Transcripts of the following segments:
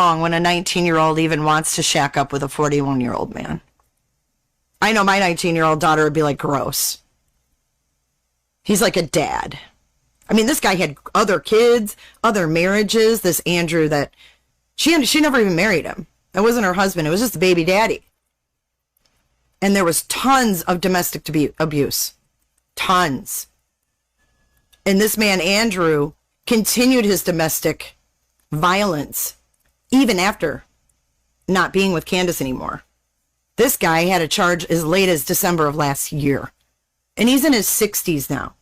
wrong when a 19-year-old even wants to shack up with a 41-year-old man. I know my 19-year-old daughter would be like, gross. He's like a dad. I mean, this guy had other kids, other marriages. This Andrew that she never even married him. That wasn't her husband. It was just the baby daddy. And there was tons of domestic abuse. Tons. And this man, Andrew, continued his domestic violence even after not being with Candus anymore. This guy had a charge as late as December of last year. And he's in his 60s now.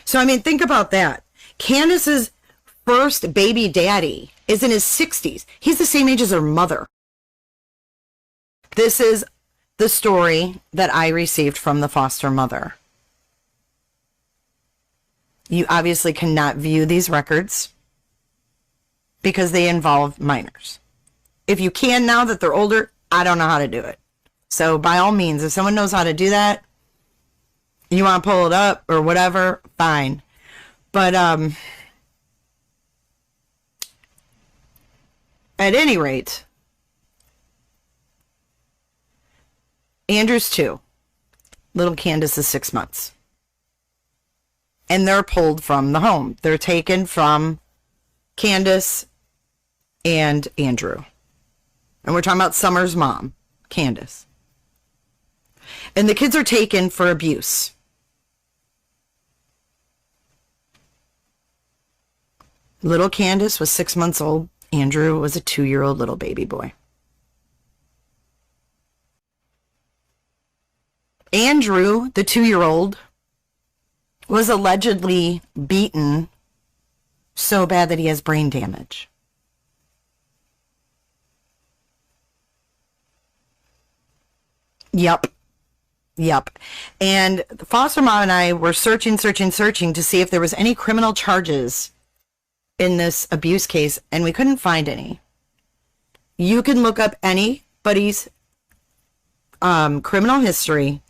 So, I mean, think about that. Candus's first baby daddy is in his 60s. He's the same age as her mother. This is the story that I received from the foster mother. You obviously cannot view these records because they involve minors. If you can now that they're older, I don't know how to do it. So by all means, if someone knows how to do that, you want to pull it up or whatever, fine. But at any rate, Andrew's 2. Little Candus is 6 months. And they're pulled from the home. They're taken from Candus and Andrew. And we're talking about Summer's mom, Candus. And the kids are taken for abuse. Little Candus was 6 months old. Andrew was a 2-year-old little baby boy. Andrew, the 2-year-old, was allegedly beaten so bad that he has brain damage. Yep. And the foster mom and I were searching to see if there was any criminal charges in this abuse case, and we couldn't find any. You can look up anybody's criminal history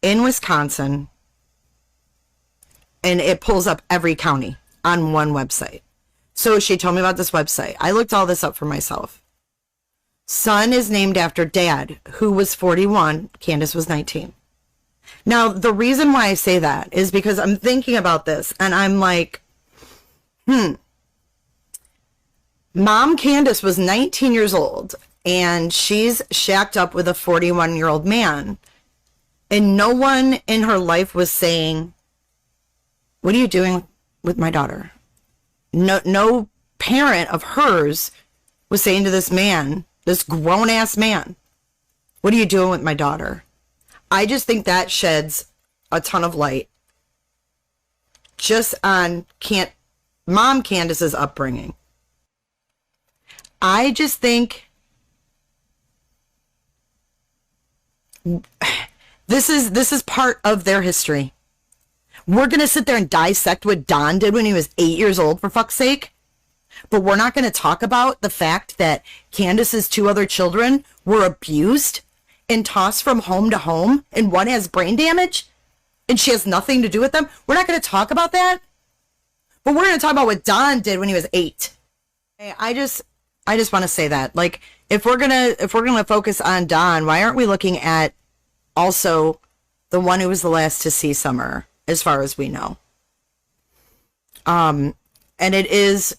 in Wisconsin, and it pulls up every county on one website. So she told me about this website. I looked all this up for myself. Son is named after dad, who was 41. Candus was 19. Now, the reason why I say that is because I'm thinking about this, and I'm like, Mom Candus was 19 years old, and she's shacked up with a 41-year-old man. And no one in her life was saying, what are you doing with my daughter? No parent of hers was saying to this man, this grown-ass man, what are you doing with my daughter? I just think that sheds a ton of light just on Mom Candus's upbringing. I just think this is part of their history. We're going to sit there and dissect what Don did when he was 8 years old, for fuck's sake. But we're not going to talk about the fact that Candus's 2 other children were abused and tossed from home to home, and one has brain damage, and she has nothing to do with them. We're not going to talk about that. But we're going to talk about what Don did when he was 8. I just want to say that, like, if we're gonna focus on Don, why aren't we looking at also the one who was the last to see Summer, as far as we know? And it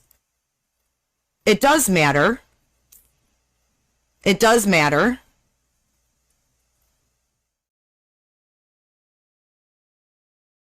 does matter. It does matter